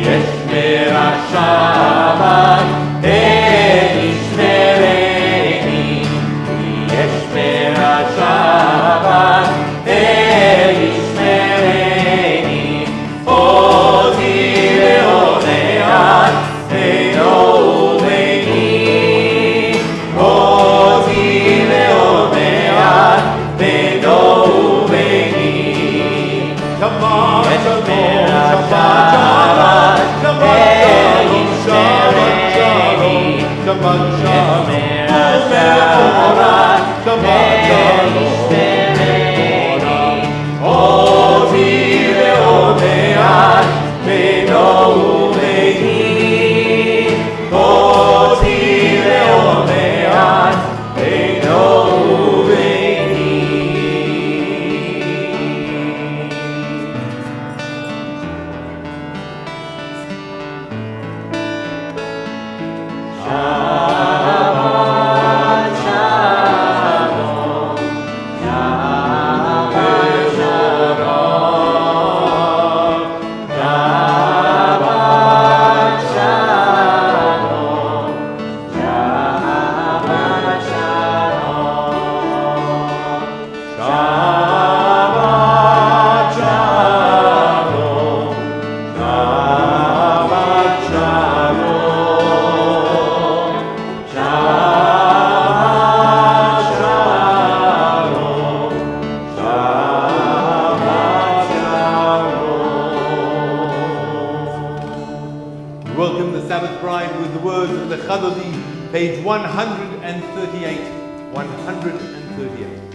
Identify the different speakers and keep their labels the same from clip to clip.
Speaker 1: ישמר השבת, ישמרני, ישמר השבת, ישמרני, עוזי לעונן, אינו וביני, עוזי לעונן, אינו וביני. ישמר השבת,
Speaker 2: Shabbat shalom,
Speaker 1: Shabbat shalom, Ozi leonean, beno uvehi, Ozi leonean, beno uvehi.
Speaker 2: welcome the Sabbath bride with the words of the Kabbalat, page 138. 138.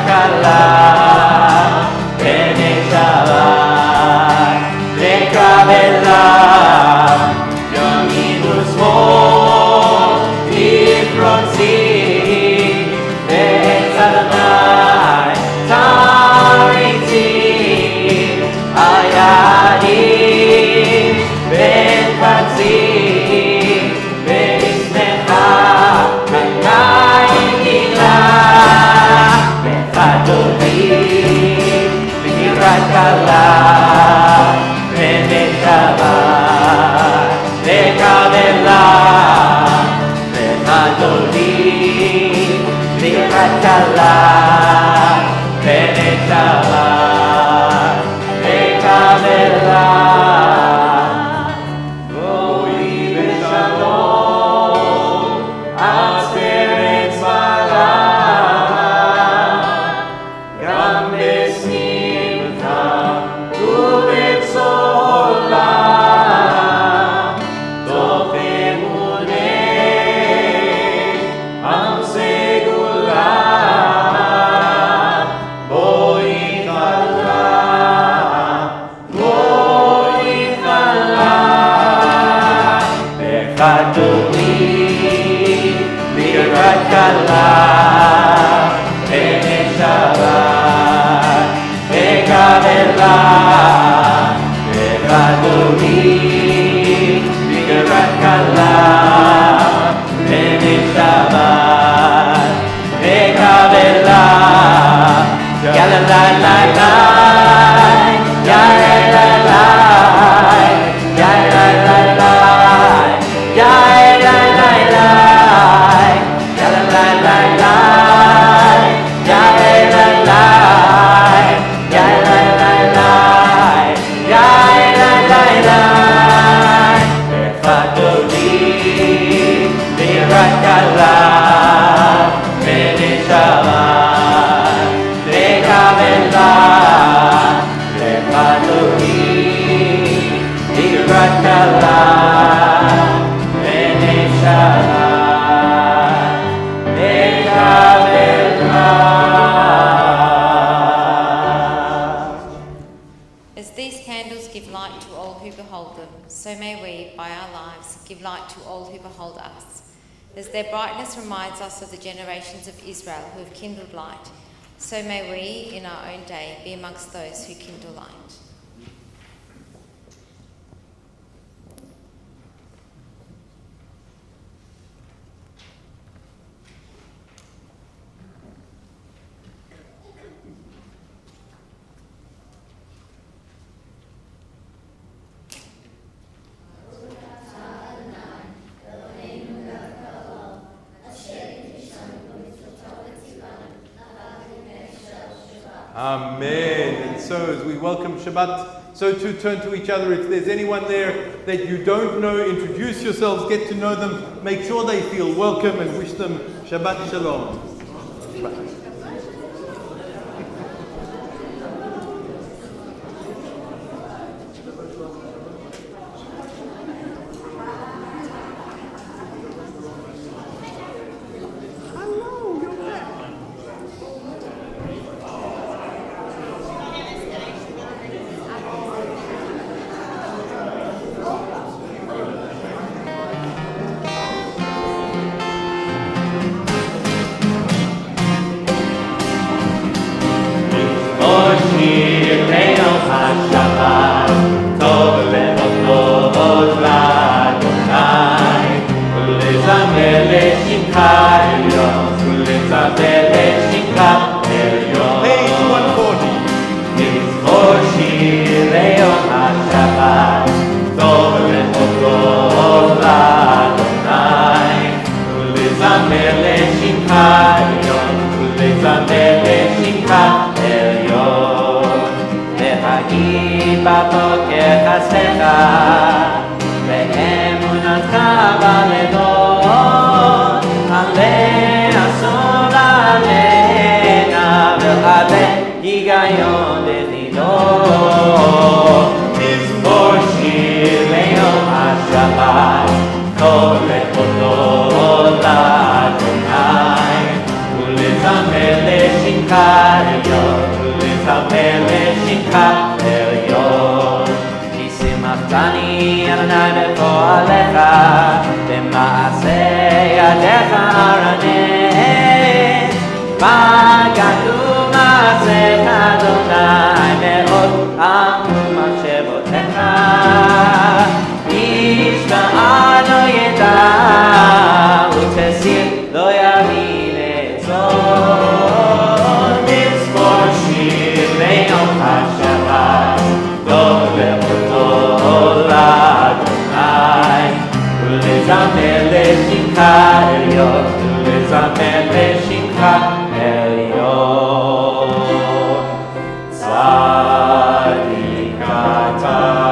Speaker 1: Kabbalat, קלה ונשבת וקבלה וחדולים לקראת קלה ונשבת וקבלה בואי בשלום עצרת צבלה גם בשמחה ובצולה תוך אמוני עם סגולה בואי חלה בחתולים לקראת קלה ונשבת וקבלה בחתולים לקראת קלה ונשבת וקבלה יאללה לה לה לה יאללה לה לה יאללה לה לה יאללה לה לה יאללה לה לה יאללה לה יאללה לה לה יאללה לה לה בחתולים לקראת קלה ונשבת וקבלה בחתולים לקראת קלה
Speaker 3: As these candles give light to all who behold them, so may we, by our lives, give light to all who behold us. As their brightness reminds us of the generations of Israel who have kindled light, so may we, in our own day, be amongst those who kindle light.
Speaker 2: Amen. And so as we welcome Shabbat, so to turn to each other. If there's anyone there that you don't know, introduce yourselves, get to know them, make sure they feel welcome and wish them Shabbat Shalom.
Speaker 1: Mitzvot Shir Le'yom HaShabbat לשמך עליון, לזמר לשמך עליון. צדיק אתה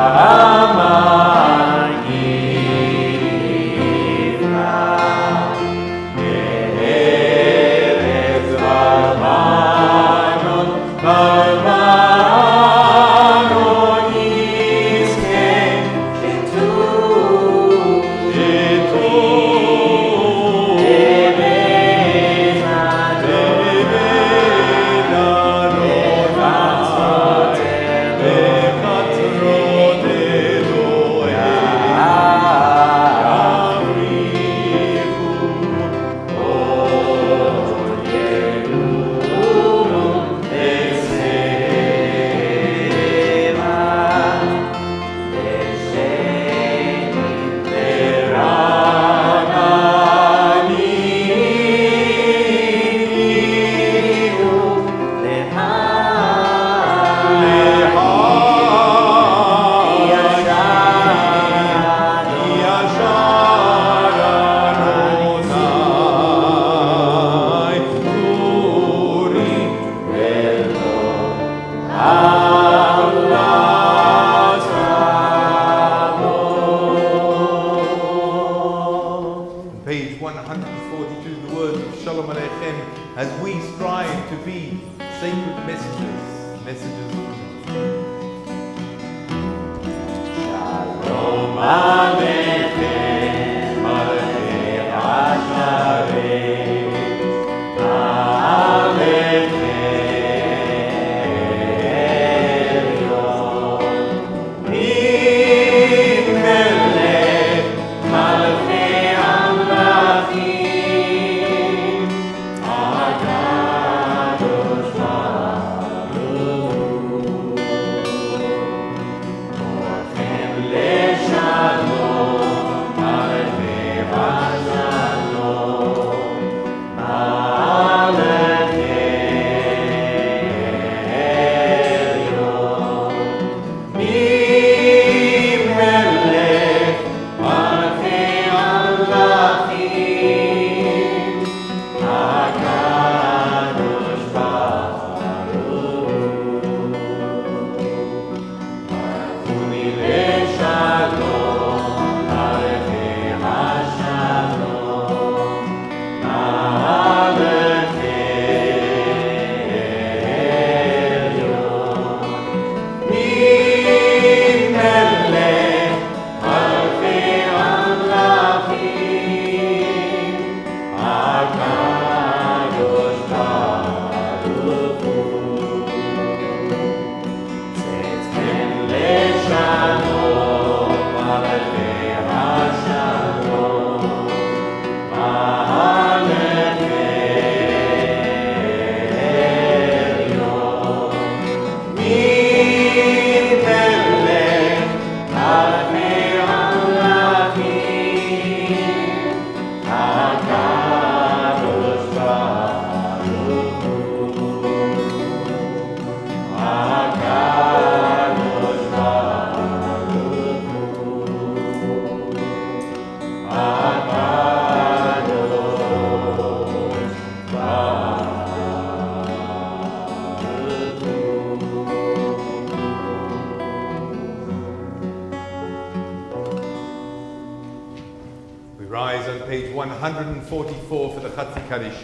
Speaker 2: Rise on page 144 for the Chatzi Kaddish,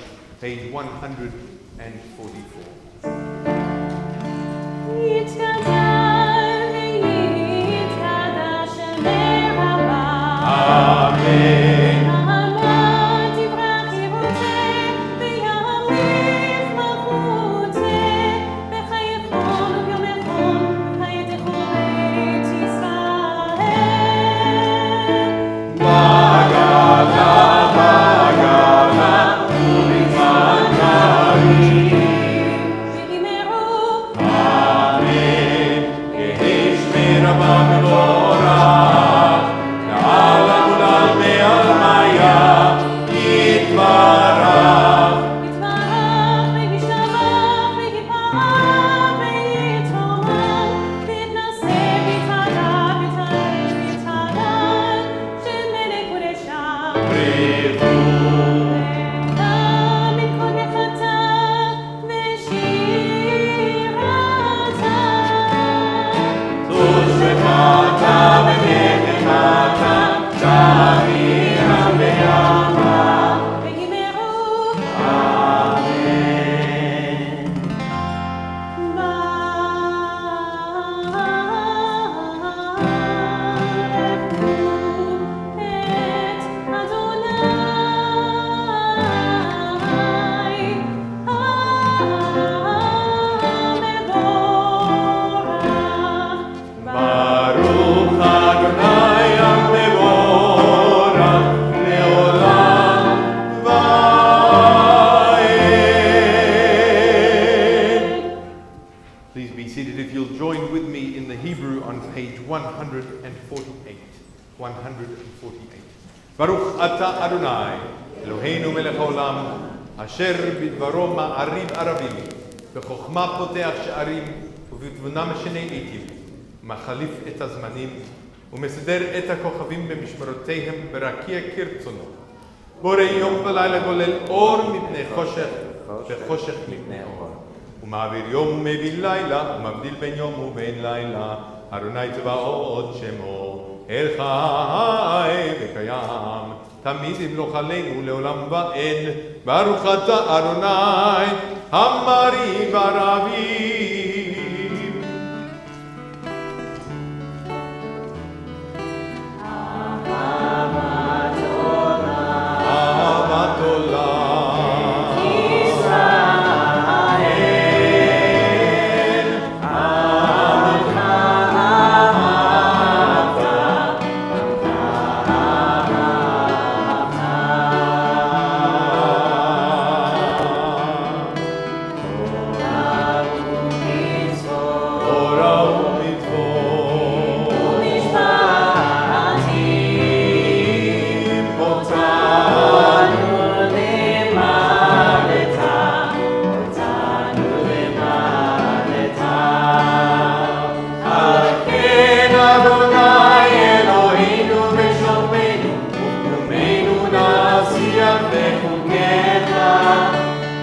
Speaker 2: page 144. Amen. Please be seated if you'll join with me in the Hebrew on page 148. 148. Baruch Ata Adonai, Eloheinu melech haolam, asher bidvaro ma'ariv aravim, בחוכמה פותח שערים, ובתבונה משנה עתים, מחליף את הזמנים, ומסדר את הכוכבים במשמרותיהם ברקיע כרצונו. בורא יום ולילה גולל אור מפני חושך, וחושך מפני אור. ומעביר יום ומביא לילה, ומבדיל בין יום ובין לילה, אדוני צבאות שמו, אל חי וקיים, תמיד ימלוך עלינו לעולם ועד, ברוך אתה אדוני, המריב ערבים. אהבת עולם ישראל, עמך אהבת, תורה ומצוות ומשפטים אותנו למעלת, על כן אדוני אלוהינו ושומרנו וקומנו נשיח בחוקיך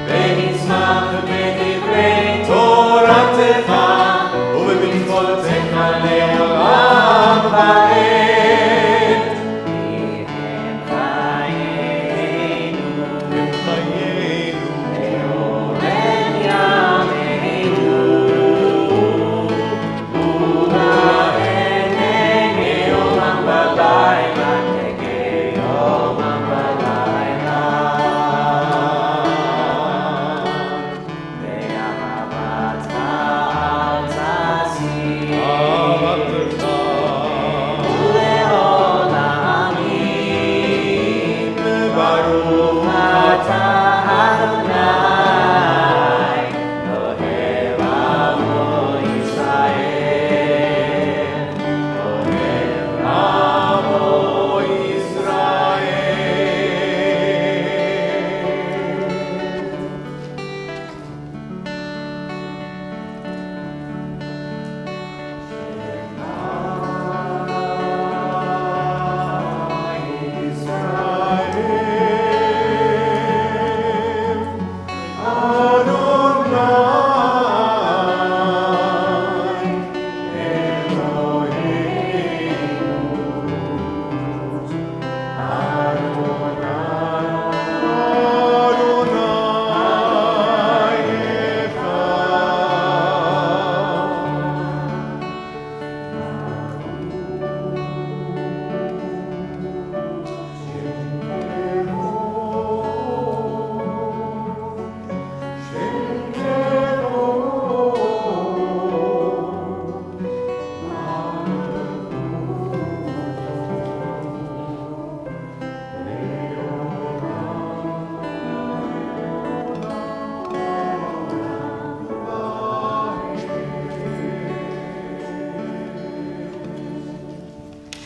Speaker 2: ונשמח בדברי תורתך ובמצוותיך לעולם ועד. הם חיינו ואורן ימינו ובהן יומם ולילה כיומם ולילה. ואהבתך אל תסיר ולעולמים. ברוך אתה אדוני אוהב עמו ישראל, אוהב עמו ישראל.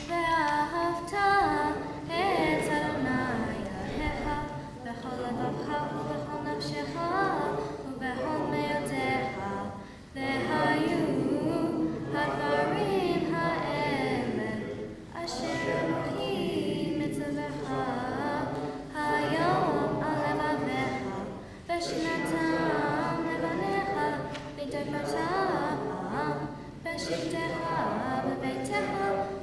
Speaker 4: ואהבת את אדוני אלוהיך בכל לבבך ובכל נפשך ובכל מאודך. והיו הדברים האלה אשר אלוהים מצווך היום על לבביך, ושנתם לבניך מדברותם בשבתך בביתך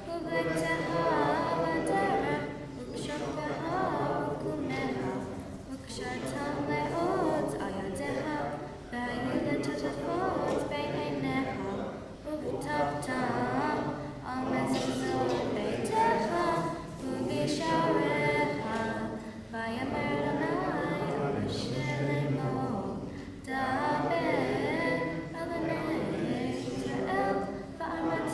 Speaker 4: ובביתך בדרך ובשוכבך ובקומך, וקשרתם לאות על ידיך והיו לטוטפות בין עיניך, וכתבתם על מזוזות ביתך ובשעריך. ויאמר אדוני אל משה לאמור, דבר אל בני ישראל ואמרת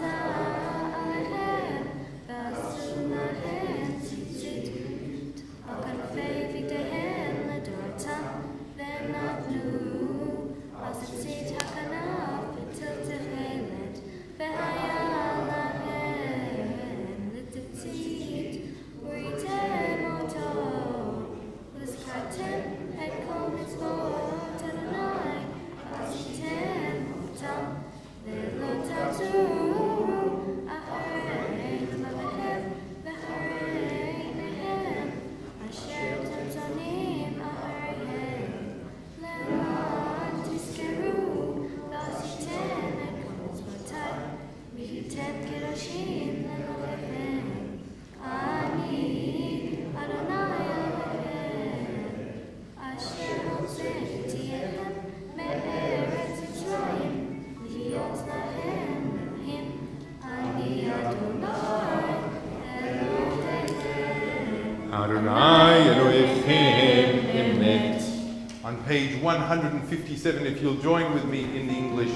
Speaker 2: Adonai Elohim Emet. On page 157, if you'll join with me in the English.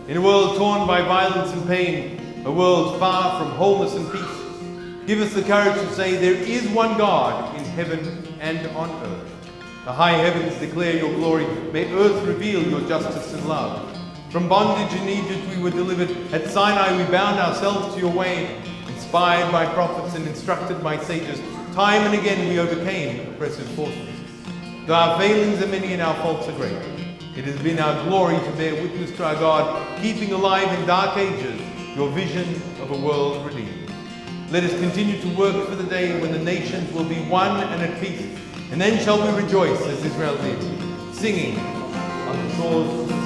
Speaker 2: In a world torn by violence and pain, a world far from wholeness and peace, give us the courage to say there is one God in heaven and on earth. The high heavens declare your glory. May earth reveal your justice and love. From bondage in Egypt we were delivered. At Sinai we bound ourselves to your way. Inspired by prophets and instructed by sages, time and again we overcame oppressive forces. Though our failings are many and our faults are great, it has been our glory to bear witness to our God, keeping alive in dark ages your vision of a world redeemed. Let us continue to work for the day when the nations will be one and at peace, and then shall we rejoice as Israel did, singing on the shores of the sea.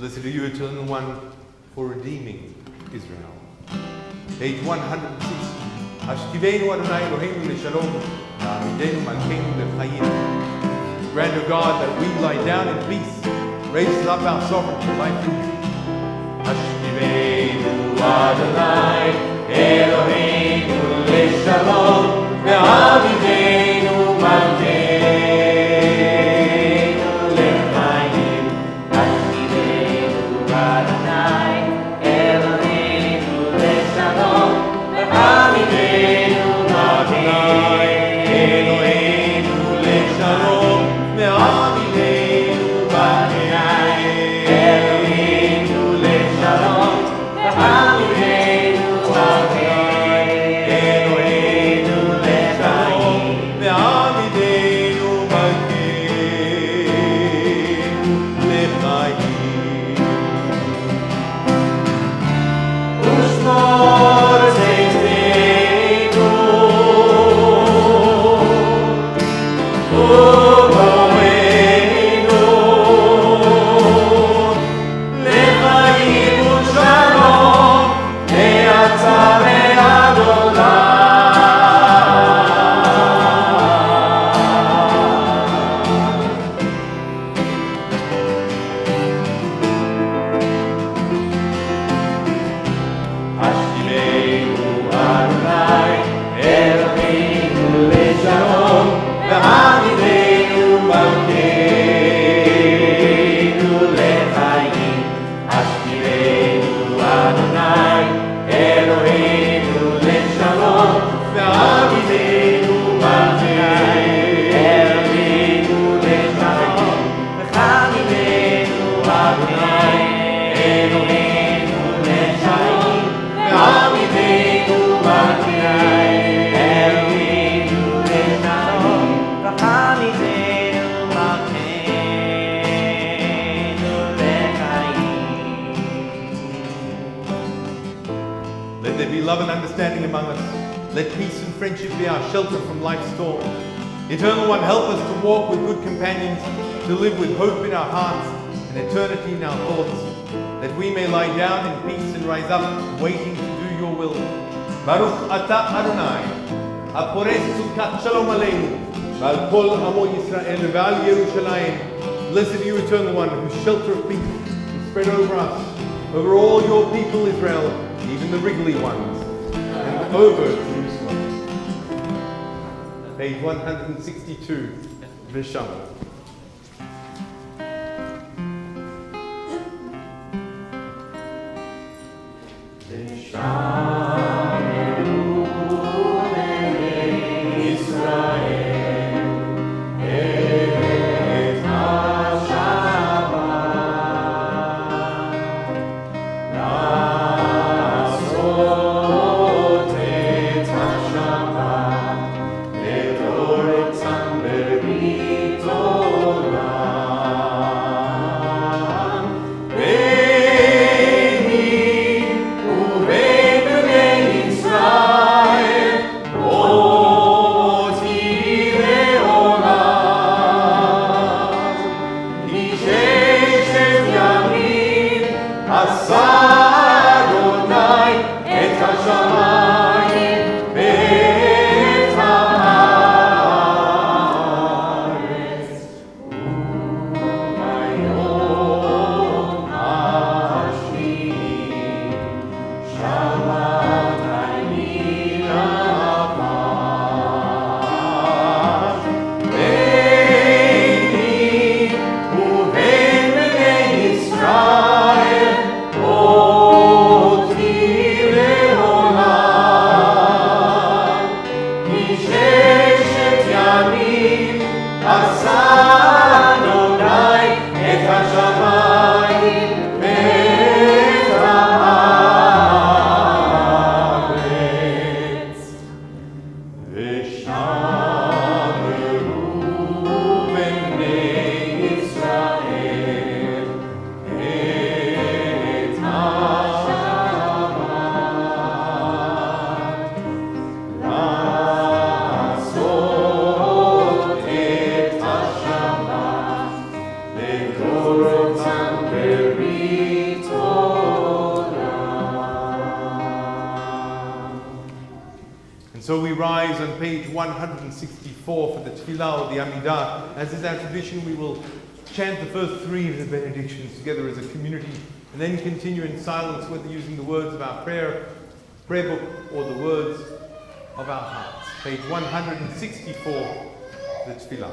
Speaker 2: Blessed are you, Eternal One, for redeeming Israel. Page 106. Hashkivenu Adonai Eloheinu leShalom, V'amidenu Malkeinu leChayim. Grant, O God, that we lie down in peace, raises up our sovereign to life in you. Hashkivenu Adonai Eloheinu leShalom, V'amidenu Malkeinu
Speaker 1: Amen.
Speaker 2: there be love and understanding among us. Let peace and friendship be our shelter from life's storm. Eternal One, help us to walk with good companions, to live with hope in our hearts and eternity in our thoughts, that we may lie down in peace and rise up, waiting to do your will. Baruch Ata Adonai, Apores Sukat Shalom Aleinu, Val Kol Amo Yisrael, Val Yerushalayim. Blessed you, Eternal One, whose shelter of peace is spread over us, over all your people, Israel, even the wriggly ones, and over Jerusalem. Page 162, Visham. So we rise on page 164 for the Tefillah or the Amidah. As is our tradition, we will chant the first three of the benedictions together as a community, and then continue in silence, whether using the words of our prayer book or the words of our hearts. Page 164, the Tefillah.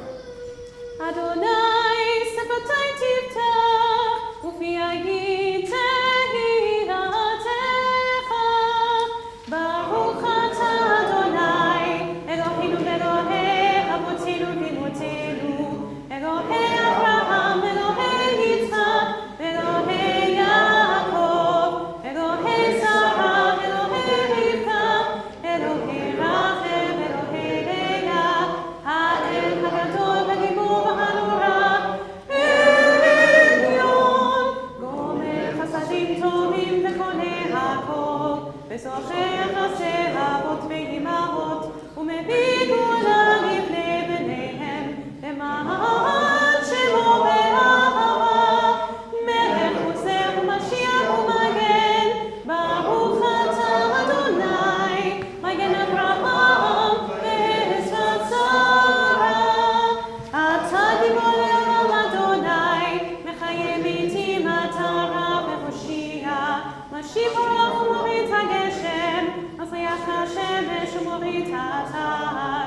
Speaker 5: Adonai Sabatai Tivtach Ufi Tehi Ratecha Baruch Ata Adonai Eloheinu Elohei Avotenu Vimotenu Elohei Abraham Elohei Yitzchak Elohei Yaakov Elohei Sarah Elohei Rivka Elohei Rachel Elohei Leah Ha'el HaGadol Ha'Gibor Ha'Norah Elyon Gomer Chasadim Tovim V'Konei HaKol V'Socher Chasei Avot Ve'Imahot U'Mevii Gula Livnei B'neihem Le'ma'an Shemo Be'ahava Melech Uzer U'Mashiach U'Magen Baruch Ata Adonai Magen Avraham Ve'ezrat Sarah Ata Gibor Le'olam Adonai Mechayem Iti Matara Ve'Hoshia Mashiach Baruch U'Morit HaGeshem Masriach HaShemesh U'Morit HaTar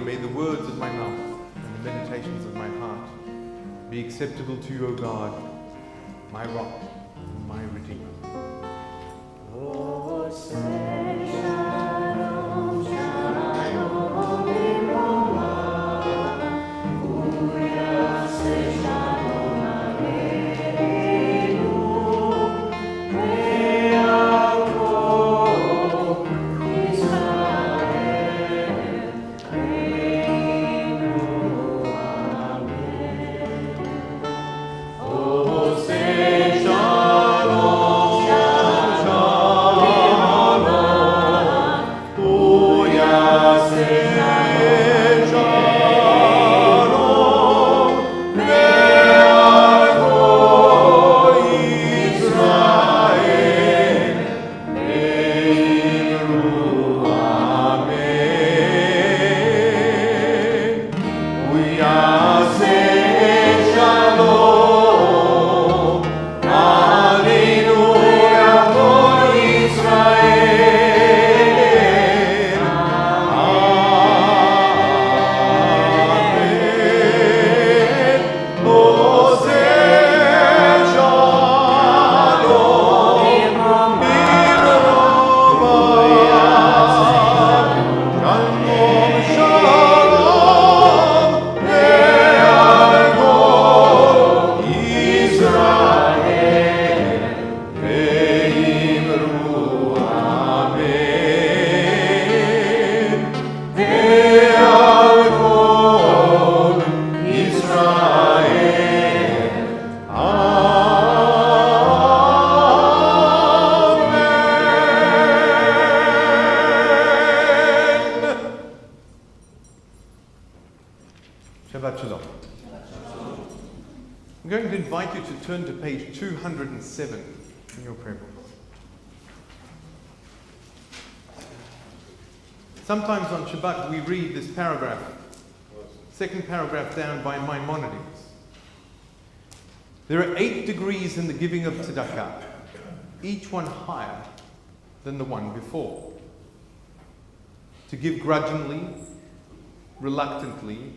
Speaker 2: May the words of my mouth and the meditations of my heart be acceptable to you, O God, my rock and my redeemer. Shabbat Shalom. I'm going to invite you to turn to page 207 in your prayer book. Sometimes on Shabbat we read this paragraph, second paragraph down by Maimonides. There are 8 degrees in the giving of tzedakah, each one higher than the one before. To give grudgingly, reluctantly,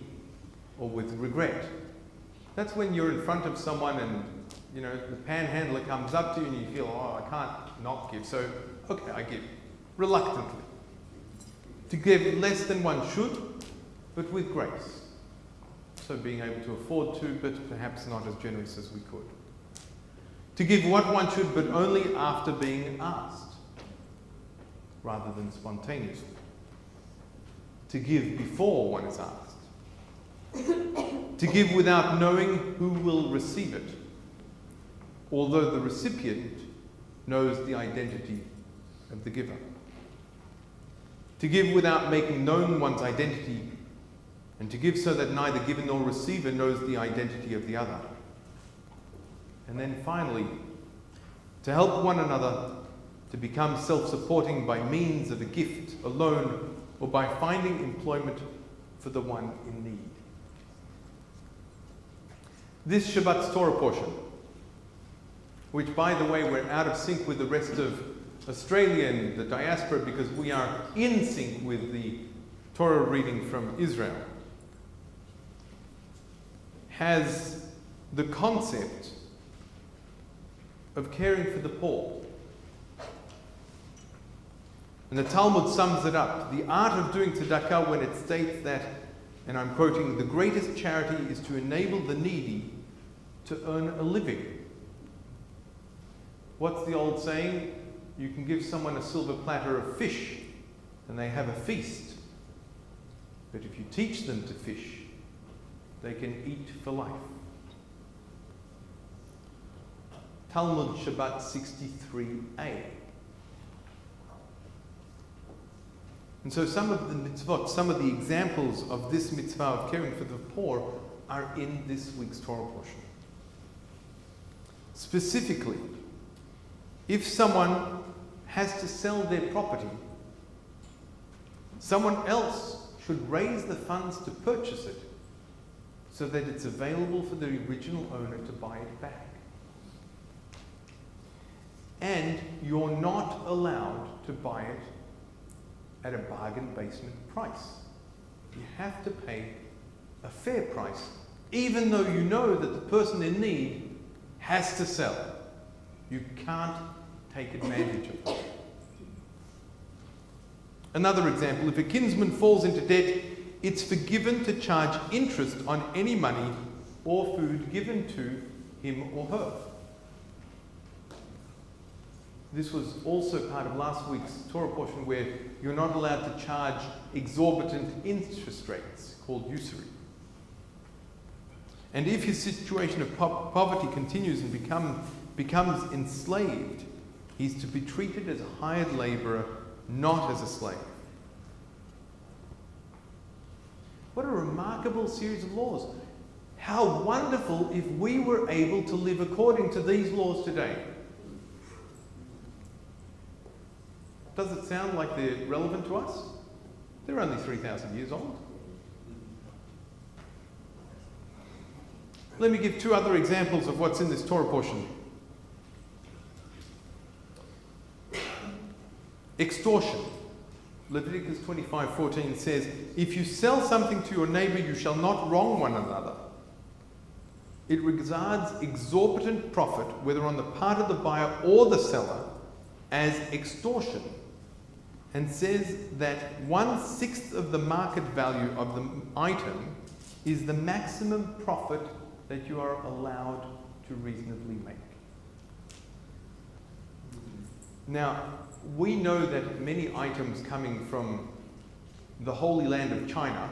Speaker 2: or with regret. That's when you're in front of someone and, the panhandler comes up to you and you feel, oh, I can't not give, so, okay, I give. Reluctantly. To give less than one should, but with grace. So being able to afford to, but perhaps not as generous as we could. To give what one should, but only after being asked, rather than spontaneously. To give before one is asked. To give without knowing who will receive it, although the recipient knows the identity of the giver. To give without making known one's identity, and to give so that neither giver nor receiver knows the identity of the other. And then finally, to help one another to become self-supporting by means of a gift, a loan, or by finding employment for the one in need. This Shabbat's Torah portion, which, by the way, we're out of sync with the rest of Australia and the diaspora because we are in sync with the Torah reading from Israel, has the concept of caring for the poor. And the Talmud sums it up. The art of doing tzedakah, when it states that, and I'm quoting, the greatest charity is to enable the needy to earn a living. What's the old saying? You can give someone a silver platter of fish and they have a feast. But if you teach them to fish, they can eat for life. Talmud Shabbat 63a. And so some of the mitzvot, some of the examples of this mitzvah of caring for the poor are in this week's Torah portion. Specifically, if someone has to sell their property, someone else should raise the funds to purchase it so that it's available for the original owner to buy it back. And you're not allowed to buy it at a bargain basement price. You have to pay a fair price, even though you know that the person in need has to sell. You can't take advantage of that. Another example, if a kinsman falls into debt, it's forgiven to charge interest on any money or food given to him or her. This was also part of last week's Torah portion, where you're not allowed to charge exorbitant interest rates, called usury. And if his situation of poverty continues and becomes enslaved, he's to be treated as a hired laborer, not as a slave. What a remarkable series of laws. How wonderful if we were able to live according to these laws today. Does it sound like they're relevant to us? They're only 3,000 years old. Let me give two other examples of what's in this Torah portion. Extortion. Leviticus 25:14 says, if you sell something to your neighbor, you shall not wrong one another. It regards exorbitant profit, whether on the part of the buyer or the seller, as extortion, and says that 1/6 of the market value of the item is the maximum profit that you are allowed to reasonably make. Now, we know that many items coming from the Holy Land of China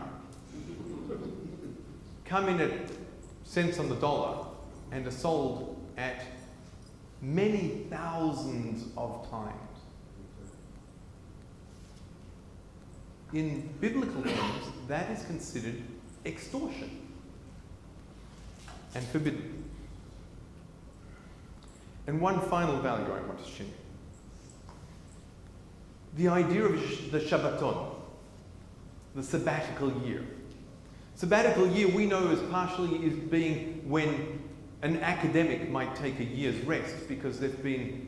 Speaker 2: come in at cents on the dollar and are sold at many thousands of times. In biblical terms, that is considered extortion and forbidden. And one final value I want to share. The idea of the Shabbaton, the sabbatical year. Sabbatical year we know is being when an academic might take a year's rest because they've been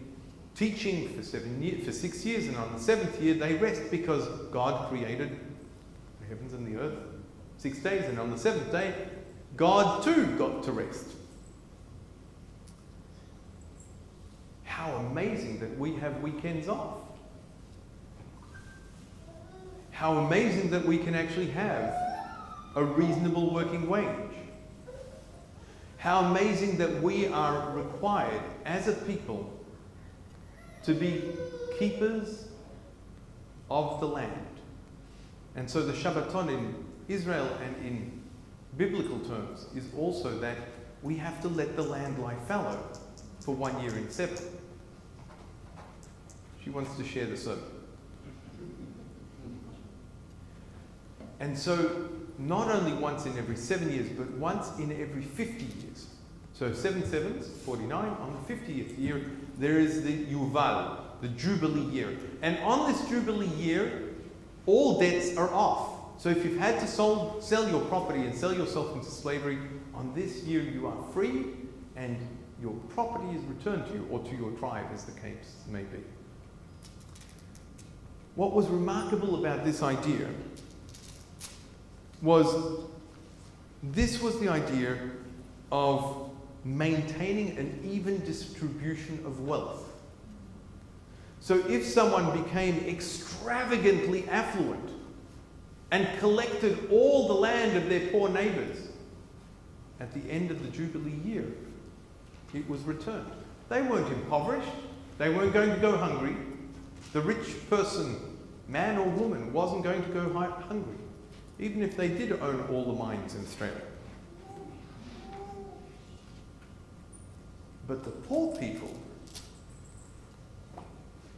Speaker 2: teaching for 6 years, and on the 7th year they rest because God created the heavens and the earth 6 days, and on the 7th day God too got to rest. How amazing that we have weekends off. How amazing that we can actually have a reasonable working wage. How amazing that we are required as a people to be keepers of the land. And so the Shabbaton in Israel and in biblical terms is also that we have to let the land lie fallow for 1 year in 7. She wants to share the sermon. And so, not only once in every 7 years, but once in every 50 years. So 7 sevens, 49. On the 50th year, there is the Yuval, the Jubilee year. And on this Jubilee year, all debts are off. So if you've had to sell your property and sell yourself into slavery, on this year you are free and your property is returned to you, or to your tribe, as the case may be. What was remarkable about this idea was this was the idea of maintaining an even distribution of wealth. So if someone became extravagantly affluent and collected all the land of their poor neighbors, at the end of the Jubilee year, it was returned. They weren't impoverished. They weren't going to go hungry. The rich person, man or woman, wasn't going to go hungry, even if they did own all the mines in Australia. But the poor people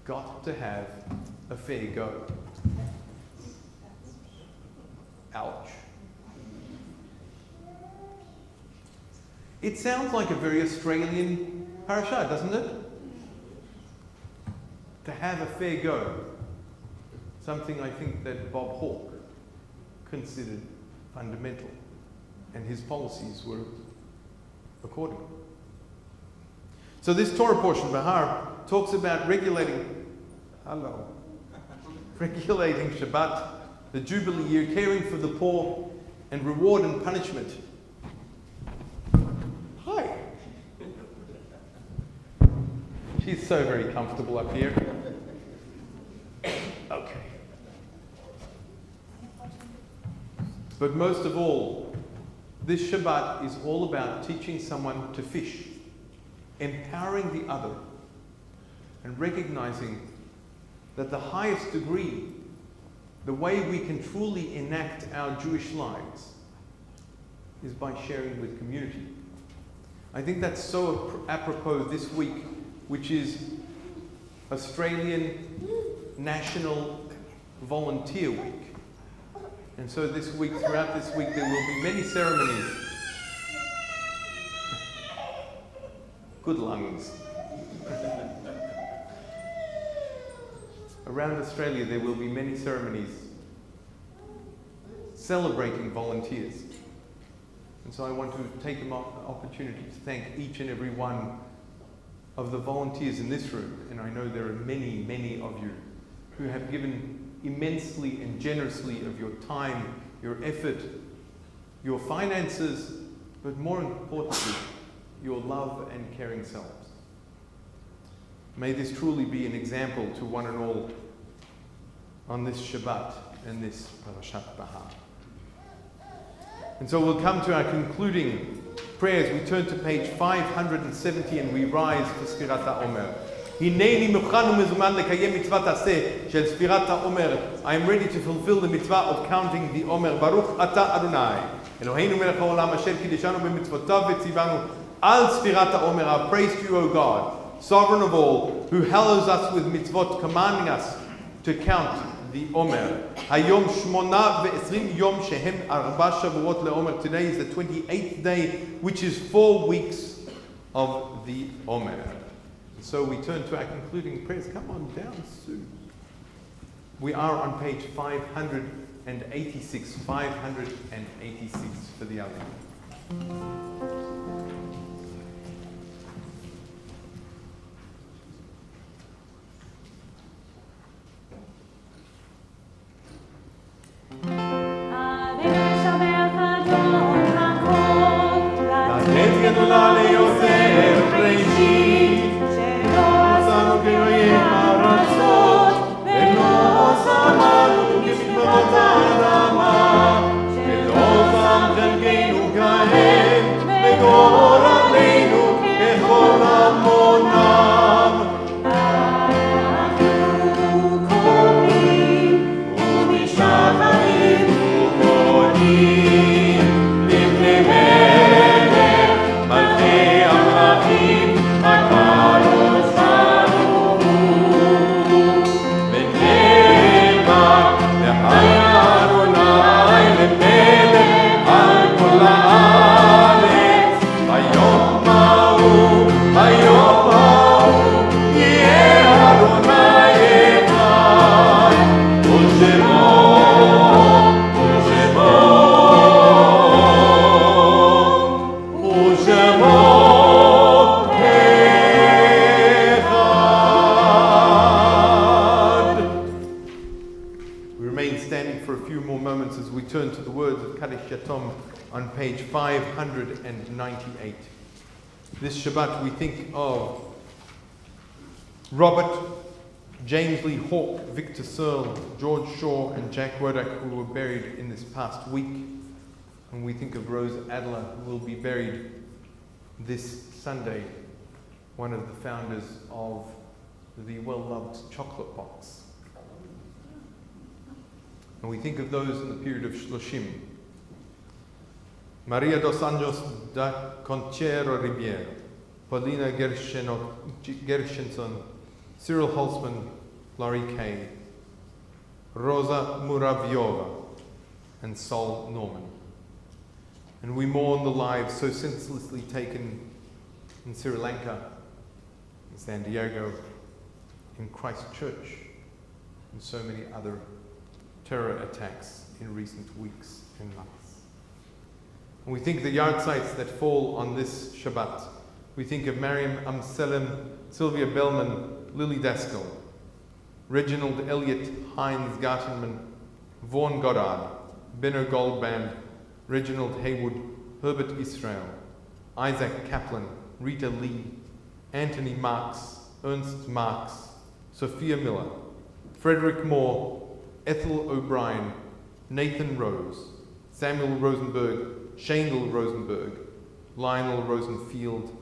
Speaker 2: got to have a fair go. Ouch. It sounds like a very Australian parasha, doesn't it? To have a fair go. Something I think that Bob Hawke considered fundamental, and his policies were according. So this Torah portion, Bahar, talks about regulating Shabbat, the Jubilee year, caring for the poor, and reward and punishment. Hi. She's so very comfortable up here. Okay. But most of all, this Shabbat is all about teaching someone to fish, empowering the other, and recognizing that the highest degree, the way we can truly enact our Jewish lives, is by sharing with community. I think that's so apropos this week, which is Australian National Volunteer Week. And so this week, throughout this week, there will be many ceremonies. Good lungs. Around Australia, there will be many ceremonies celebrating volunteers. And so I want to take an opportunity to thank each and every one of the volunteers in this room, and I know there are many, many of you who have given immensely and generously of your time, your effort, your finances, but more importantly, your love and caring selves. May this truly be an example to one and all on this Shabbat and this Parashat Bahar. And so we'll come to our concluding prayers. We turn to page 570 and we rise for Sfirat HaOmer. Hineni mukhan u'mezuman lekayem mitzvat aseh shel Sfirat HaOmer. I am ready to fulfill the mitzvah of counting the Omer. Baruch Ata Adonai Eloheinu melech haolam asher kideshanu b'mitzvotav v'tzivanu al Sfirat HaOmer. I praise to you, O God, sovereign of all, who hallows us with mitzvot, commanding us to count the Omer. Hayom shmona ve'esrim yom shehem arba shavuot le'Omer. Today is the 28th day, which is 4 weeks of the Omer. So we turn to our concluding prayers. Come on down soon. We are on page 586. 586 for the Aliyah. Turn to the words of Kaddish Yatom on page 598. This Shabbat we think of Robert, James Lee Hawke, Victor Searle, George Shaw and Jack Wodak, who were buried in this past week. And we think of Rose Adler, who will be buried this Sunday, one of the founders of the well-loved chocolate box. And we think of those in the period of Shloshim. Maria dos Anjos da Conchero Ribiero, Paulina Gershenson, Cyril Holzman, Laurie Kay, Rosa Muravyova, and Sol Norman. And we mourn the lives so senselessly taken in Sri Lanka, in San Diego, in Christchurch, and so many other terror attacks in recent weeks and months. And we think the yahrzeits that fall on this Shabbat. We think of Mariam Amselem, Sylvia Bellman, Lily Daskell, Reginald Elliott, Heinz Gartenman, Vaughan Goddard, Benno Goldband, Reginald Haywood, Herbert Israel, Isaac Kaplan, Rita Lee, Anthony Marks, Ernst Marks, Sophia Miller, Frederick Moore, Ethel O'Brien, Nathan Rose, Samuel Rosenberg, Shandel Rosenberg, Lionel Rosenfield,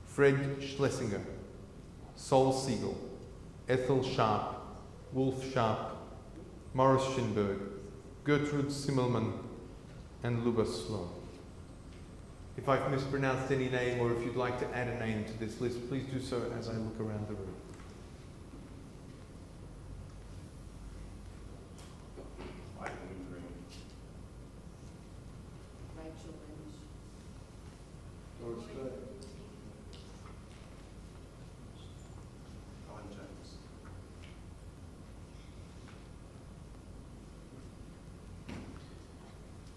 Speaker 2: Fred Schlesinger, Sol Siegel, Ethel Sharp, Wolf Sharp, Morris Schinberg, Gertrude Simmelman, and Luba Sloan. If I've mispronounced any name, or if you'd like to add a name to this list, please do so as I look around the room.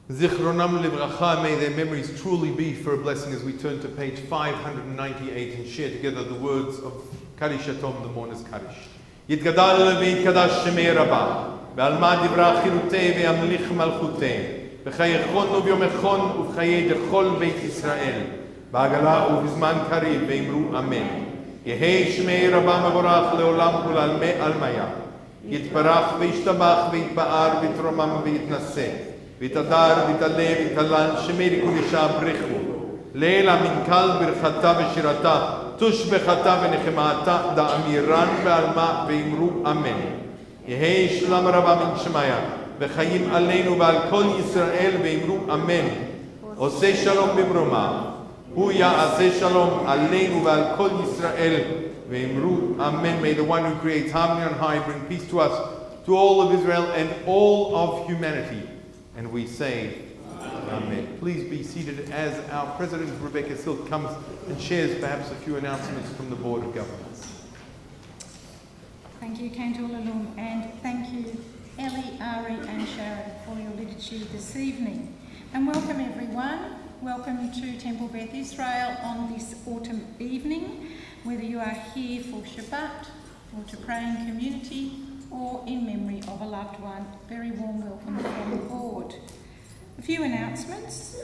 Speaker 2: Zichronam livracha, may their memories truly be for a blessing as we turn to page 598 and share together the words of Kaddish Atom, the mourner's Kaddish. Yitgadal v'yitkadash shemei rabah, ve'alma divra chirutei ve'amlich malchutei, v'chayechon u'vyomechon u'v'chayei dechol beit Yisrael, ba'agala u'vizman karib ve'imru amen. Yehei shemei rabah mevorach leolam ul'alme almaya, yitbarach ve'ishtabach ve'yitba'ar v'yitromam ve'yitnaseh, Vitadar, Vitale, Vitalan, Shemeri Kulisha Brechu, Leila Minkal Birchata Veshirata, Tush Bechata Venechemata, Da Amiran Be'alma Ve'imru Amen. Yehei Shlam Rabba Min Shemaya, V'chayim Aleinu Ve'al Kol Yisrael Ve'imru Amen. Oseh Shalom B'mroma, Hu Ya'aseh Shalom Aleinu Ve'al Kol Yisrael Ve'imru Amen. May the one who creates harmony on high bring peace to us, to all of Israel and all of humanity. And we say, Amen. Please be seated as our President Rebecca Silk comes and shares perhaps a few announcements from the Board of Governors.
Speaker 6: Thank you, Cantor Lalum, and thank you, Ellie, Ari and Sharon for your liturgy this evening. And welcome everyone. Welcome to Temple Beth Israel on this autumn evening, whether you are here for Shabbat or to pray in community or in memory of a loved one. Very warm welcome from the board. A few announcements.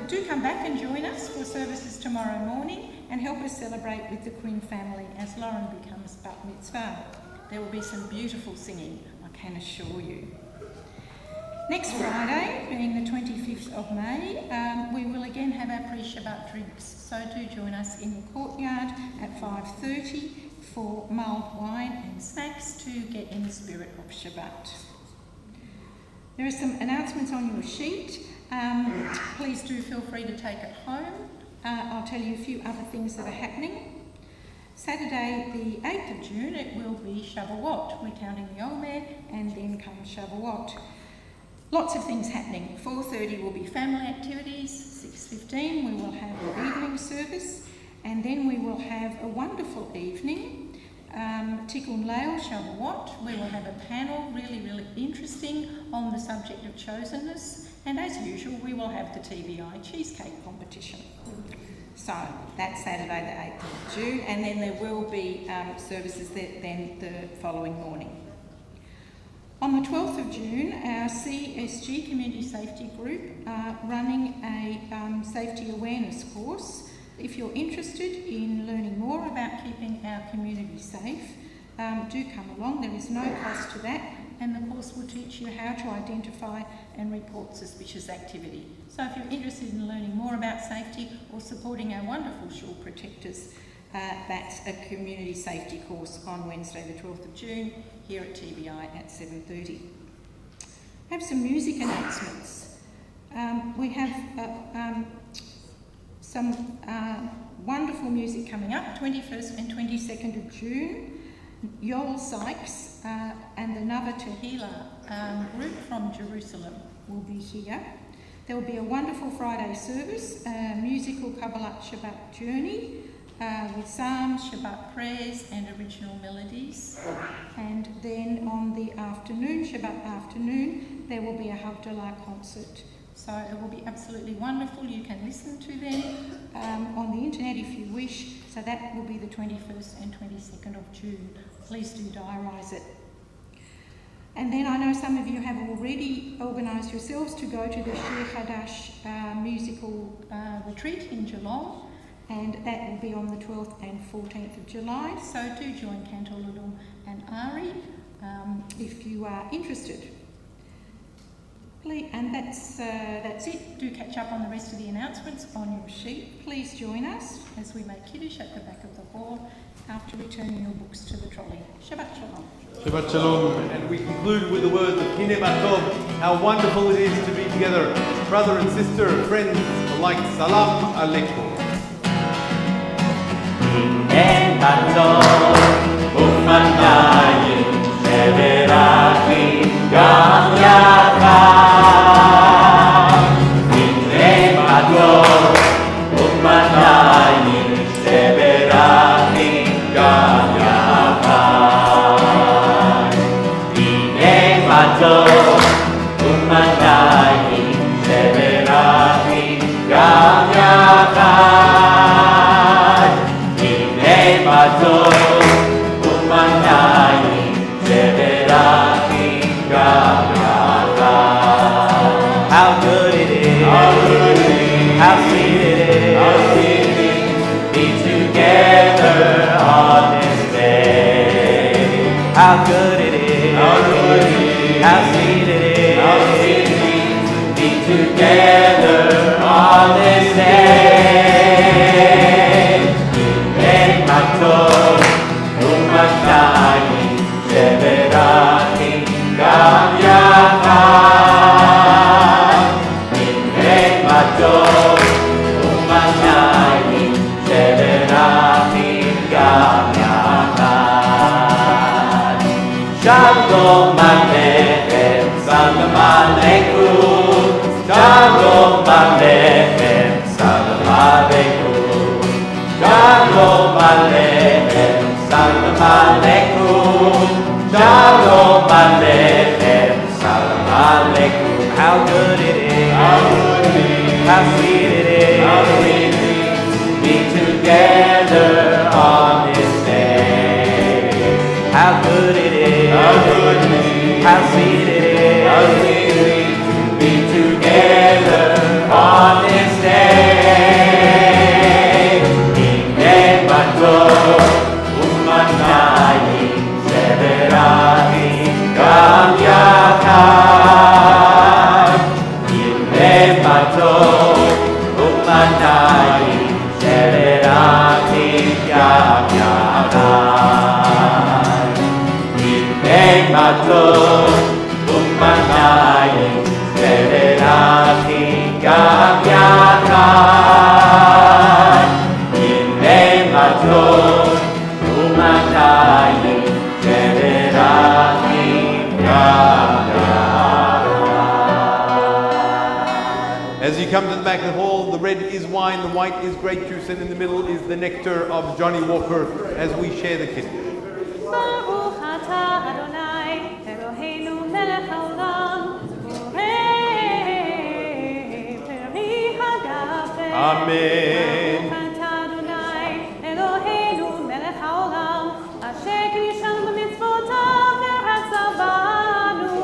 Speaker 6: Do come back and join us for services tomorrow morning and help us celebrate with the Quinn family as Lauren becomes bat mitzvah. There will be some beautiful singing, I can assure you. Next Friday, being the 25th of May, we will again have our pre-Shabbat drinks. So do join us in the courtyard at 5:30 for mulled wine and snacks to get in the spirit of Shabbat. There are some announcements on your sheet. Please do feel free to take it home. I'll tell you a few other things that are happening. Saturday the 8th of June it will be Shavuot. We're counting the Omer and then comes Shavuot. Lots of things happening. 4:30 will be family activities. 6:15 we will have an evening service. And then we will have a wonderful evening, Tikkun Leil Shavuot. We will have a panel, really interesting, on the subject of chosenness. And as usual, we will have the TBI cheesecake competition. So that's Saturday the 8th of June, and then there will be services then the following morning. On the 12th of June, our CSG Community Safety Group are running a safety awareness course. If you're interested in learning more about keeping our community safe, do come along. There is no cost to that, and the course will teach you how to identify and report suspicious activity. So if you're interested in learning more about safety or supporting our wonderful shore protectors, that's a community safety course on Wednesday the 12th of June here at TBI at 7:30. I have some music announcements. We have some wonderful music coming up, 21st and 22nd of June. Yoel Sykes and the Nava Tehillah group from Jerusalem will be here. There will be a wonderful Friday service, a musical Kabbalat Shabbat journey with psalms, Shabbat prayers and original melodies. And then on the afternoon, Shabbat afternoon, there will be a Havdalah concert. So it will be absolutely wonderful. You can listen to them on the internet if you wish. So that will be the 21st and 22nd of June. Please do diarise it. And then I know some of you have already organised yourselves to go to the Shir Hadash musical retreat in Geelong, and that will be on the 12th and 14th of July. So do join Cantor Ludum and Ari if you are interested. And that's it. Do catch up on the rest of the announcements on your sheet. Please join us as we make Kiddush at the back of the hall after returning your books to the trolley. Shabbat Shalom.
Speaker 2: Shabbat Shalom. And we conclude with the words of Hine Matov, how wonderful it is to be together, brother and sister, friends alike. Salam Alaikum.
Speaker 1: Hine Matov, Ufanayim, Sheverachim, Gam Yachad. Hine Matov, Ufanayim, Sheverachim, Gam Yachad. Hine Matov, Ufanayim, Sheverachim, Gam Yachad. Matov, umanayim, sheverachim, gam yachad. How good it is, how sweet it is, be together on this day. How good it is, how sweet it is, be together on this day. Matov, umanayim, sheverachim, gam yachad. Hine matov, umanayim, sheverachim, gam yachad. Shalom aleichem, salam aleikum. Shalom aleichem, salam aleikum. Shalom Aleichem, Salam Aleikum. Shalom Aleichem, Salam Aleikum. How good it is, how sweet it is, to be together on this day. How good it is, how sweet it is, to be together on this day. Umanayim, sheverachim, gam yachad. Hine matov, umanayim, sheverachim, gam yachad. Hine matov, umanayim, sheverachim, gam yachad. Hine matov, umanayim, sheverachim, gam yachad.
Speaker 2: As you come to the back of the hall, the red is wine, the white is grape juice, and in the middle is the nectar of Johnny Walker as we share the kiddush.
Speaker 5: Baruch atah Adonai, Eloheinu melech haolam, borei peri hagafen.
Speaker 2: Amen.
Speaker 5: Baruch atah Adonai, Eloheinu melech haolam, asher kishanu b'mitzvotav v'hatzavanu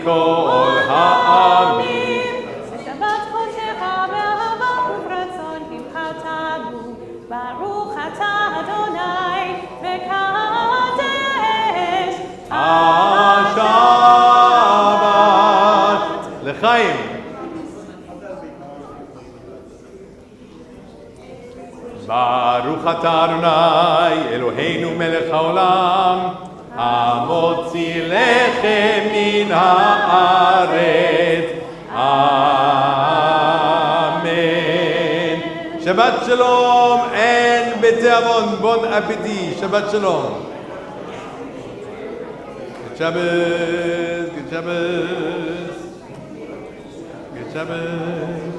Speaker 2: מכל העמים.
Speaker 5: בשבת חודשך באהבה וברצון המחלתנו, ברוך אתה אדוני וקדש
Speaker 2: השבת. לחיים. ברוך אתה אדוני אלוהינו מלך העולם המוציא לחם מן הארץ. אמן. שבת שלום and בתיאבון. בון אפטי. שבת שלום. Good Shabbos. Good Shabbos. Good Shabbos.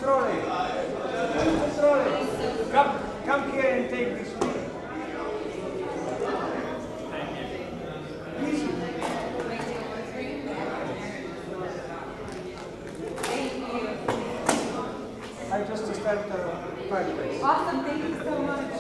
Speaker 7: trolley. Use the trolley. Come here and take this one. Easy. I just started to practice.
Speaker 5: Awesome, thank you so much.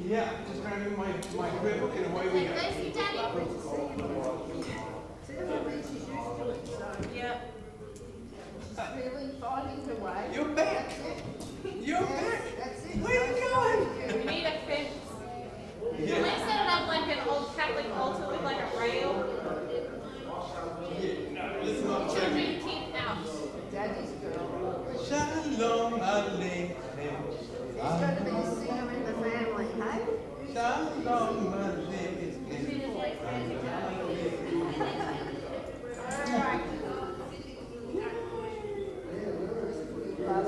Speaker 2: Yeah, just grabbing my prayer book and away we go.
Speaker 5: Yeah.
Speaker 8: Really finding the way.
Speaker 2: You're back. You're back.
Speaker 8: That's it.
Speaker 2: Where are you going?
Speaker 5: We need a fence.
Speaker 2: Yeah.
Speaker 5: Can we set it up like an old Catholic altar with like a rail?
Speaker 2: No, let's not
Speaker 5: Children keep out.
Speaker 8: Daddy's girl.
Speaker 2: Shalom Aleichem.
Speaker 8: He's going to be a singer in the family, hey?
Speaker 2: Shalom Aleichem.
Speaker 8: Love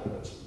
Speaker 9: Shabbat.